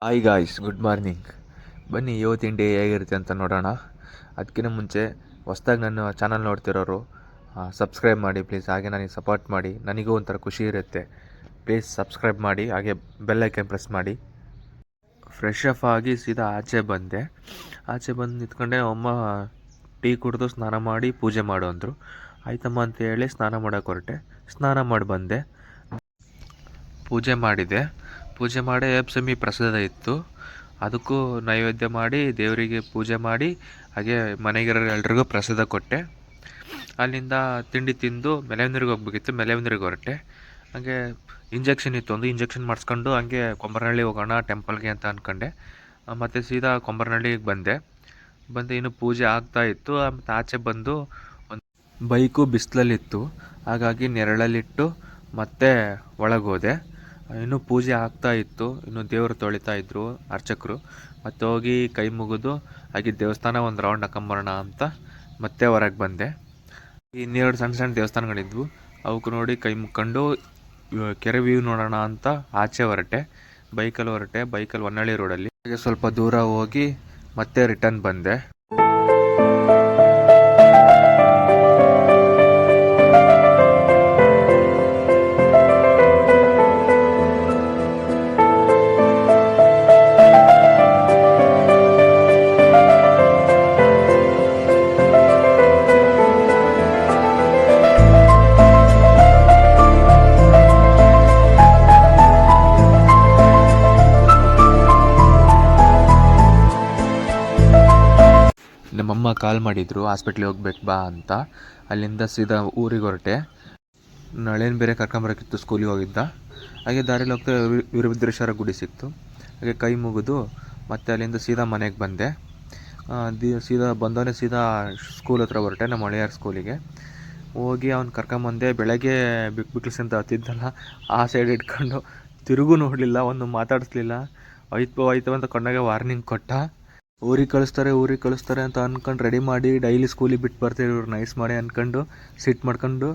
Hi guys, good morning. ಬನ್ನಿ ಇವತ್ತಿನ day ಹೇಗಿರುತ್ತೆ ಅಂತ ನೋಡೋಣ. ಅದಕ್ಕಿಂತ ಮುಂಚೆ ಹೊಸ್ದಾಗಿ ನನ್ನ ಚಾನಲ್ ನೋಡ್ತಿರೋರು ಸಬ್ಸ್ಕ್ರೈಬ್ ಮಾಡಿ ಪ್ಲೀಸ್. ಹಾಗೆ ನನಗೆ ಸಪೋರ್ಟ್ ಮಾಡಿ, ನನಗೂ ಒಂಥರ ಖುಷಿ ಇರುತ್ತೆ. ಪ್ಲೀಸ್ ಸಬ್ಸ್ಕ್ರೈಬ್ ಮಾಡಿ, ಹಾಗೆ ಬೆಲ್ ಐಕನ್ ಪ್ರೆಸ್ ಮಾಡಿ. ಫ್ರೆಶ್ ಅಪ್ ಆಗಿ ಸೀದಾ ಆಚೆ ಬಂದೆ. ಆಚೆ ಬಂದು ನಿಂತ್ಕೊಂಡೆ. ಅಮ್ಮ ಟೀ ಕುಡಿದು ಸ್ನಾನ ಮಾಡಿ ಪೂಜೆ ಮಾಡು ಅಂದರು. ಆಯ್ತಮ್ಮ ಅಂತ ಹೇಳಿ ಸ್ನಾನ ಮಾಡೋಕೆ ಹೊರಟೆ. ಸ್ನಾನ ಮಾಡಿ ಬಂದೆ, ಪೂಜೆ ಮಾಡಿದೆ. ಪೂಜೆ ಮಾಡಿ ಎಪ್ಸಮಿ ಪ್ರಸಾದ ಇತ್ತು, ಅದಕ್ಕೂ ನೈವೇದ್ಯ ಮಾಡಿ ದೇವರಿಗೆ ಪೂಜೆ ಮಾಡಿ ಹಾಗೆ ಮನೆಗಿರೋ ಎಲ್ರಿಗೂ ಪ್ರಸಾದ ಕೊಟ್ಟೆ. ಅಲ್ಲಿಂದ ತಿಂಡಿ ತಿಂದು ಮೆಲೆವನೂರಿಗೆ ಹೋಗ್ಬೇಕಿತ್ತು, ಮೆಲೆವನೂರಿಗೆ ಹೊರಟೆ. ಹಾಗೆ ಇಂಜೆಕ್ಷನ್ ಇತ್ತು, ಒಂದು ಇಂಜೆಕ್ಷನ್ ಮಾಡಿಸ್ಕೊಂಡು ಹಂಗೆ ಕೊಂಬರನಹಳ್ಳಿ ಹೋಗೋಣ ಟೆಂಪಲ್ಗೆ ಅಂತ ಅಂದ್ಕೊಂಡೆ. ಮತ್ತು ಸೀದಾ ಕೊಂಬರನಹಳ್ಳಿಗೆ ಬಂದೆ. ಇನ್ನು ಪೂಜೆ ಆಗ್ತಾ ಇತ್ತು. ಮತ್ತು ಆಚೆ ಬಂದು ಒಂದು ಬೈಕು ಬಿಸಿಲಲ್ಲಿತ್ತು, ಹಾಗಾಗಿ ನೆರಳಲ್ಲಿಟ್ಟು ಮತ್ತೆ ಒಳಗೋದೆ. ಇನ್ನೂ ಪೂಜೆ ಆಗ್ತಾ ಇತ್ತು, ಇನ್ನು ದೇವರು ತೊಳಿತಾ ಇದ್ರು ಅರ್ಚಕರು. ಮತ್ತೆ ಹೋಗಿ ಕೈ ಮುಗಿದು ಹಾಗೆ ದೇವಸ್ಥಾನ ಒಂದು ರೌಂಡ್ ಹಾಕೊಂಬರೋಣ ಅಂತ ಮತ್ತೆ ಹೊರಗೆ ಬಂದೆ. ಇನ್ನೆರಡು ಸಣ್ಣ ಸಣ್ಣ ದೇವಸ್ಥಾನಗಳಿದ್ವು, ಅವಕ್ಕೆ ನೋಡಿ ಕೈ ಮುಕ್ಕೊಂಡು ಕೆರೆ ವ್ಯೂ ನೋಡೋಣ ಅಂತ ಆಚೆ ಹೊರಟೆ. ಬೈಕಲ್ಲಿ ಹೊನ್ನಳ್ಳಿ ರೋಡಲ್ಲಿ ಹಾಗೆ ಸ್ವಲ್ಪ ದೂರ ಹೋಗಿ ಮತ್ತೆ ರಿಟರ್ನ್ ಬಂದೆ. ನಮ್ಮಮ್ಮ ಕಾಲ್ ಮಾಡಿದರು ಹಾಸ್ಪಿಟ್ಲಿಗೆ ಹೋಗ್ಬೇಕು ಬಾ ಅಂತ. ಅಲ್ಲಿಂದ ಸೀದಾ ಊರಿಗೆ ಹೊರಟೆ. ನಳೇನು ಬೇರೆ ಕರ್ಕೊಂಬರೋಕ್ಕಿತ್ತು, ಸ್ಕೂಲಿಗೆ ಹೋಗಿದ್ದ. ಹಾಗೆ ದಾರಿಲಿ ಹೋಗ್ತಾ ವೀರಭದ್ರೇಶ್ವರ ಗುಡಿ ಸಿಕ್ತು. ಹಾಗೆ ಕೈ ಮುಗಿದು ಮತ್ತೆ ಅಲ್ಲಿಂದ ಸೀದಾ ಮನೆಗೆ ಬಂದೆ. ಸೀದಾ ಸ್ಕೂಲ್ ಹತ್ರ ಹೊರಟೆ, ನಮ್ಮ ಹಳೆಯರ ಸ್ಕೂಲಿಗೆ ಹೋಗಿ ಅವ್ನು ಕರ್ಕೊಂಬಂದೆ. ಬೆಳಗ್ಗೆ ಬಿಕ್ಲಿಸಿಂದ ಹತ್ತಿದ್ದಲ್ಲ, ಆ ಸೈಡ್ ಇಟ್ಕೊಂಡು ತಿರುಗೂ ನೋಡಲಿಲ್ಲ, ಒಂದು ಮಾತಾಡಿಸ್ಲಿಲ್ಲ. ಆಯ್ತು ಅಂತ ಕಣ್ಣಾಗೆ ವಾರ್ನಿಂಗ್ ಕೊಟ್ಟ. ಊರಿಗೆ ಕಳಿಸ್ತಾರೆ ಅಂತ ಅಂದ್ಕೊಂಡು ರೆಡಿ ಮಾಡಿ ಡೈಲಿ ಸ್ಕೂಲಿಗೆ ಬಿಟ್ಟು ಬರ್ತಾರೆ ಇವ್ರು ನೈಸ್ ಮಾಡಿ ಅಂದ್ಕೊಂಡು ಸಿಟ್ಟು ಮಾಡ್ಕೊಂಡು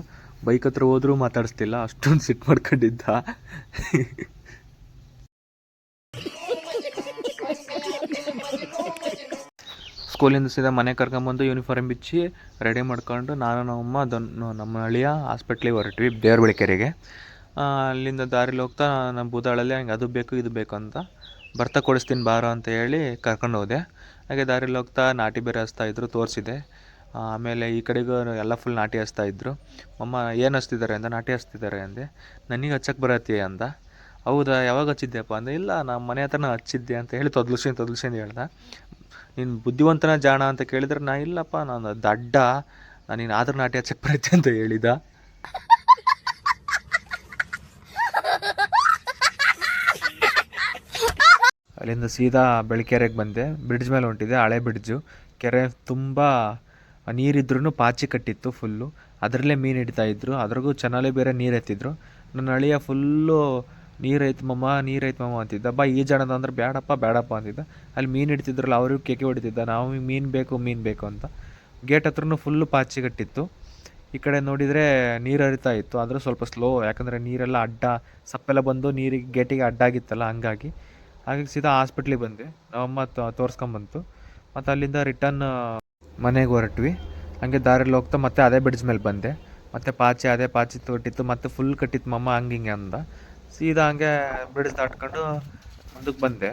ಬೈಕ್ ಹತ್ರ ಹೋದ್ರೂ ಮಾತಾಡಿಸ್ತಿಲ್ಲ, ಅಷ್ಟೊಂದು ಸಿಟ್ಟು ಮಾಡ್ಕೊಂಡಿದ್ದ. ಸ್ಕೂಲಿಂದ ಸೀದಾ ಮನೆ ಕರ್ಕೊಂಬಂದು ಯೂನಿಫಾರ್ಮ್ ಬಿಚ್ಚಿ ರೆಡಿ ಮಾಡ್ಕೊಂಡು ನಾನು ನಮ್ಮಮ್ಮ ನಮ್ಮ ಹಳ್ಳಿಯ ಹಾಸ್ಪಿಟ್ಲಿಗೆ ಹೊರಟ್ವಿ, ದೇವ್ರ ಕೆರೆಗೆ. ಅಲ್ಲಿಂದ ದಾರಿಲಿ ಹೋಗ್ತಾ ನಮ್ಮ ಬೂದಾಳಲ್ಲಿ ಹಂಗೆ ಅದು ಬೇಕು ಇದು ಬೇಕು ಅಂತ ಬರ್ತಾ ಕೊಡಿಸ್ತೀನಿ ಬಾರೋ ಅಂತ ಹೇಳಿ ಕರ್ಕೊಂಡು ಹೋದೆ. ಹಾಗೆ ದಾರಿಲಿ ಹೋಗ್ತಾ ನಾಟಿ ಬೇರೆ ಹಚ್ತಾಯಿದ್ರು, ತೋರಿಸಿದೆ. ಆಮೇಲೆ ಈ ಕಡೆಗೂ ಎಲ್ಲ ಫುಲ್ ನಾಟಿ ಹಚ್ತಾಯಿದ್ರು. ಅಮ್ಮ ಏನು ಹಚ್ತಿದ್ದಾರೆ ಅಂದ. ನಾಟಿ ಹಚ್ತಿದ್ದಾರೆ ಅಂದೆ. ನನಗೆ ಹಚ್ಚಕ್ಕೆ ಬರತ್ತೆ ಅಂದ. ಹೌದಾ, ಯಾವಾಗ ಹಚ್ಚಿದ್ದೆಪ್ಪ ಅಂದೆ. ಇಲ್ಲ, ನಮ್ಮ ಮನೆ ಹತ್ರನ ಹಚ್ಚಿದ್ದೆ ಅಂತ ಹೇಳಿ ತೊದ್ಲುಸೇನು ಹೇಳ್ದ. ನೀನು ಬುದ್ಧಿವಂತನ ಜಾಣ ಅಂತ ಕೇಳಿದ್ರೆ ನಾ ಇಲ್ಲಪ್ಪ, ನಾನು ದಡ್ಡ, ನೀನು ಆದ್ರೂ ನಾಟಿ ಹಚ್ಚಕ್ಕೆ ಬರುತ್ತೆ ಅಂತ ಹೇಳಿದ. ಅಲ್ಲಿಂದ ಸೀದಾ ಬೆಳಕೆರೆಗೆ ಬಂದೆ. ಬ್ರಿಡ್ಜ್ ಮೇಲೆ ಹೊಂಟಿದೆ, ಹಳೆ ಬ್ರಿಡ್ಜು. ಕೆರೆ ತುಂಬ ನೀರಿದ್ರೂ ಪಾಚಿ ಕಟ್ಟಿತ್ತು ಫುಲ್ಲು, ಅದರಲ್ಲೇ ಮೀನು ಹಿಡಿತಾಯಿದ್ರು. ಅದ್ರಾಗೂ ಚೆನ್ನಾಗಿ ಬೇರೆ ನೀರು ಎತ್ತಿದ್ರು. ನನ್ನ ಅಳಿಯ ಫುಲ್ಲು ನೀರೈತೆ ಮಮ್ಮ ಅಂತಿದ್ದ. ಬಾ ಈಜಾಡೋದ ಅಂದ್ರೆ ಬೇಡಪ್ಪ ಅಂತಿದ್ದ. ಅಲ್ಲಿ ಮೀನು ಹಿಡಿತಿದ್ರಲ್ಲ, ಅವ್ರಿಗೂ ಕೇಕೆ ಹೊಡಿತಿದ್ದ, ನಾವು ಮೀನು ಬೇಕು ಅಂತ. ಗೇಟ್ ಹತ್ರನೂ ಫುಲ್ಲು ಪಾಚಿ ಕಟ್ಟಿತ್ತು. ಈ ಕಡೆ ನೋಡಿದರೆ ನೀರು ಹರಿತಾ ಇತ್ತು, ಆದರೂ ಸ್ವಲ್ಪ ಸ್ಲೋ, ಯಾಕಂದರೆ ನೀರೆಲ್ಲ ಸಪ್ಪೆಲ್ಲ ಬಂದು ನೀರಿಗೆ ಗೇಟಿಗೆ ಅಡ್ಡಾಗಿತ್ತಲ್ಲ, ಹಾಗಾಗಿ ಸೀದಾ ಹಾಸ್ಪಿಟ್ಲಿಗೆ ಬಂದೆ. ನಮ್ಮಮ್ಮ ತೋರಿಸ್ಕೊಂಬಂತು. ಮತ್ತು ಅಲ್ಲಿಂದ ರಿಟರ್ನ್ ಮನೆಗೆ ಹೊರಟ್ವಿ. ಹಂಗೆ ದಾರಿಯಲ್ಲಿ ಹೋಗ್ತಾ ಮತ್ತೆ ಅದೇ ಬ್ರಿಡ್ಜ್ ಮೇಲೆ ಬಂದೆ. ಮತ್ತು ಪಾಚಿ ತೊಟ್ಟಿತ್ತು, ಮತ್ತು ಫುಲ್ ಕಟ್ಟಿತ್ತು ಮಮ್ಮ ಹಿಂಗೆ ಅಂದ. ಸೀದಾ ಹಂಗೆ ಬ್ರಿಡ್ಜ್ ದಾಟ್ಕೊಂಡು ಮುಂದಕ್ಕೆ ಬಂದೆ.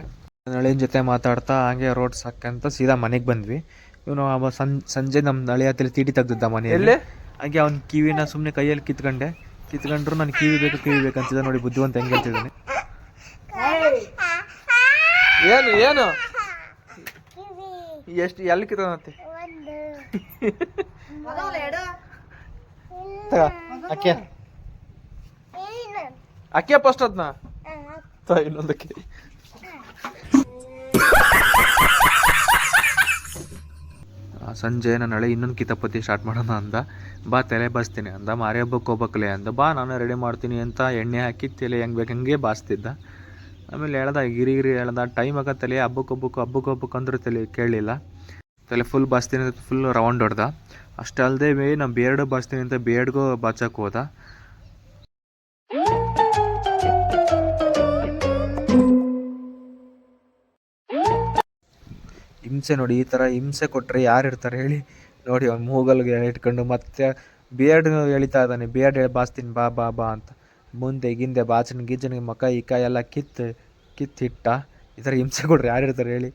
ನಳಿನ ಜೊತೆ ಮಾತಾಡ್ತಾ ಹಂಗೆ ರೋಡ್ ಸಾಕಂತ ಸೀದಾ ಮನೆಗೆ ಬಂದ್ವಿ. ಇವನು ಸಂಜೆ ನಮ್ಮ ನಳಿ ಹತ್ತಿರ ತೀಟಿ ತೆಗ್ದಿದ್ದ ಮನೆಯಲ್ಲಿ. ಹಾಗೆ ಅವ್ನ ಕಿವಿನ ಸುಮ್ಮನೆ ಕೈಯಲ್ಲಿ ಕಿತ್ಕೊಂಡ್ರು ನಾನು ಕಿವಿ ಬೇಕಂತಿದ್ದ. ನೋಡಿ ಬುದ್ಧಿವಂತ ಹೆಂಗೆ ಹೇಳ್ತಿದ್ದಾನೆ. ಏನು ಎಷ್ಟು ಎಲ್ಲಿ ಕಿತ್ತಂತೆ ಅಕ್ಕಿ ಫಸ್ಟ್ ಅದ್ನ ಇನ್ನೊಂದಕ್ಕೆ. ಸಂಜೆ ನನ್ನ ಹಳೆ ಇನ್ನೊಂದು ಕಿತಾಪತಿ ಸ್ಟಾರ್ಟ್ ಮಾಡೋಣ ಅಂದ. ಬಾ ತಲೆ ಬಾಸ್ತೀನಿ ಅಂದ. ಮಾರಿ ಹಬ್ಬಕ್ಕೆ ಹೋಗ್ಬೇಕಲೆ ಅಂದ. ಬಾ ನಾನು ರೆಡಿ ಮಾಡ್ತೀನಿ ಅಂತ ಎಣ್ಣೆ ಹಾಕಿ ತಲೆ ಹೆಂಗೆ ಬೇಕು ಹಂಗೆ ಬಾಸ್ತಿದ್ದ. ಆಮೇಲೆ ಹೇಳ್ದ ಗಿರಿ ಹೇಳ್ದ, ಟೈಮ್ ಆಗತ್ತಲೆ, ಹಬ್ಬಕ್ಕೆ ಅಂದ್ರೆ ತಲೆ ಕೇಳಲಿಲ್ಲ. ತಲೆ ಫುಲ್ ಬಾಸ್ತೀನಿ ಅಂತ ಫುಲ್ ರೌಂಡ್ ಹೊಡೆದ. ಅಷ್ಟೇ ಅಲ್ಲದೆ ನಾನು ಬೇರ್ಡು ಬಾಸ್ತೀನಿ ಅಂತ ಬೇಡ್ಗೂ ಬಾಚಕ್ಕೆ ಹೋದ. ಹಿಂಸೆ ನೋಡಿ, ಈ ಥರ ಹಿಂಸೆ ಕೊಟ್ಟರೆ ಯಾರು ಇರ್ತಾರೆ ಹೇಳಿ. ನೋಡಿ ಅವ್ನು ಮೂಗಲ್ಗೆ ಇಟ್ಕೊಂಡು ಮತ್ತೆ ಬಿಯರ್ಡ್ ಎಳಿತಾ ಇದ್ದಾನೆ, ಬಿಯರ್ಡ್ ಬಾಸ್ತೀನಿ ಬಾ ಬಾ ಬಾ ಅಂತ. ಮುಂದೆ ಗಿಂದೆ ಬಾಚನ ಗೀಚನಿಗೆ ಮಕ ಇಕ ಎಲ್ಲ ಕಿತ್ತಿಟ್ಟ. ಈ ಥರ ಹಿಂಸೆ ಕೊಟ್ರೆ ಯಾರು ಇರ್ತಾರೆ ಹೇಳಿ.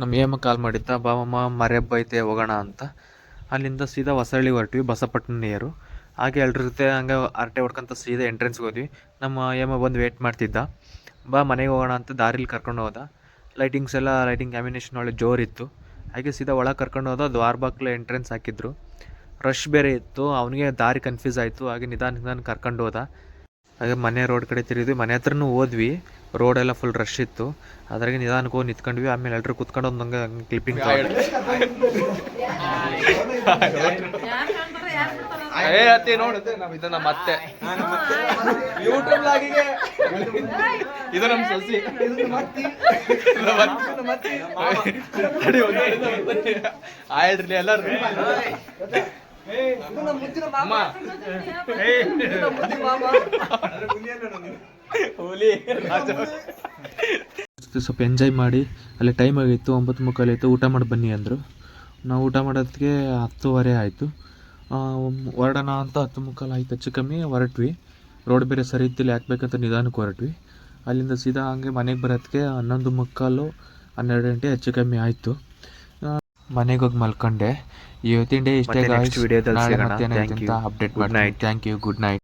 ನಮ್ಮ ಏಮ ಕಾಲ್ ಮಾಡಿದ್ದ, ಬಾಮಮ್ಮ ಮರೆಬ್ಬ ಐತೆ ಹೋಗೋಣ ಅಂತ. ಅಲ್ಲಿಂದ ಸೀದಾ ಹೊಸಳ್ಳಿ ಹೊರಟ್ವಿ, ಬಸಪಟ್ಟಣ ನಿಯರು. ಹಾಗೆ ಎಲ್ರ ಜೊತೆ ಹಂಗೆ ಹರಟೆ ಹೊಡ್ಕೊಂತ ಸೀದಾ ಎಂಟ್ರೆನ್ಸ್ಗೆ ಹೋದ್ವಿ. ನಮ್ಮ ಏಮ ಬಂದು ವೇಟ್ ಮಾಡ್ತಿದ್ದ. ಬಾ ಮನೆಗೆ ಹೋಗೋಣ ಅಂತ ದಾರಿಲಿ ಕರ್ಕೊಂಡು ಹೋದ. ಲೈಟಿಂಗ್ ಕಾಂಬಿನೇಷನ್ ಒಳ್ಳೆ ಜೋರಿತ್ತು. ಹಾಗೆ ಸೀದಾ ಒಳಗೆ ಕರ್ಕೊಂಡು ಹೋದ. ದ್ವಾರಬಾಗ್ಲು ಎಂಟ್ರೆನ್ಸ್ ಹಾಕಿದ್ರು, ರಶ್ ಬೇರೆ ಇತ್ತು. ಅವನಿಗೆ ದಾರಿ ಕನ್ಫ್ಯೂಸ್ ಆಯಿತು. ಹಾಗೆ ನಿಧಾನ ಕರ್ಕೊಂಡು ಹೋದ. ಹಾಗೆ ಮನೆ ರೋಡ್ ಕಡೆ ತಿರುಗಿದ್ವಿ. ಮನೆ ಹತ್ರನೂ ಹೋದ್ವಿ, ರೋಡೆಲ್ಲ ಫುಲ್ ರಶ್ ಇತ್ತು. ಅದ್ರಾಗೆ ನಿಧಾನಕ್ಕೆ ಹೋಗಿ ನಿಂತ್ಕೊಂಡ್ವಿ. ಆಮೇಲೆ ಎಲ್ಲರೂ ಕುತ್ಕೊಂಡು ಒಂದು ಹಂಗೆ ಕ್ಲಿಪ್ಪಿಂಗ್ ನೋಡುತ್ತೆ. ಇದು ನಮ್ಮ ಅತ್ತೆ, ಯೂಟ್ಯೂಬ್ ಲಾಗಿಗೆ ಇದು ನಮ್ಮ ಸೊಸಿ, ಆಯ್ಡ್ರಿ ಎಲ್ಲರೂ. ಸ್ವಲ್ಪ ಎಂಜಾಯ್ ಮಾಡಿ ಅಲ್ಲಿ ಟೈಮ್ ಆಗಿತ್ತು, 9:45 ಆಯಿತು. ಊಟ ಮಾಡಿ ಬನ್ನಿ ಅಂದರು. ನಾವು ಊಟ ಮಾಡೋದಕ್ಕೆ 10:15 ಆಯಿತು. ಹೊರಡೋಣ ಅಂತ 10:45 ಆಯ್ತು ಹೆಚ್ಚು ಕಮ್ಮಿ ಹೊರಟ್ವಿ. ರೋಡ್ ಬೇರೆ ಸರಿ ಇತ್ತಿಲ್ಲ, ಯಾಕಬೇಕಂತ ನಿಧಾನಕ್ಕೆ ಹೊರಟ್ವಿ. ಅಲ್ಲಿಂದ ಸೀದಾ ಹಂಗೆ ಮನೆಗೆ ಬರೋದಕ್ಕೆ 11:45 12 ಗಂಟೆ ಹೆಚ್ಚು ಕಮ್ಮಿ ಆಯಿತು. ಮನೆಗೆ ಹೋಗಿ ಮಲ್ಕೊಂಡೆ. ಇವತ್ತಿನ ಡೇ ಇಷ್ಟೇ. ನೆಕ್ಸ್ಟ್ ವಿಡಿಯೋದಲ್ಲಿ ಅಪ್ಡೇಟ್ ಮಾಡಿ. Thank you, good night.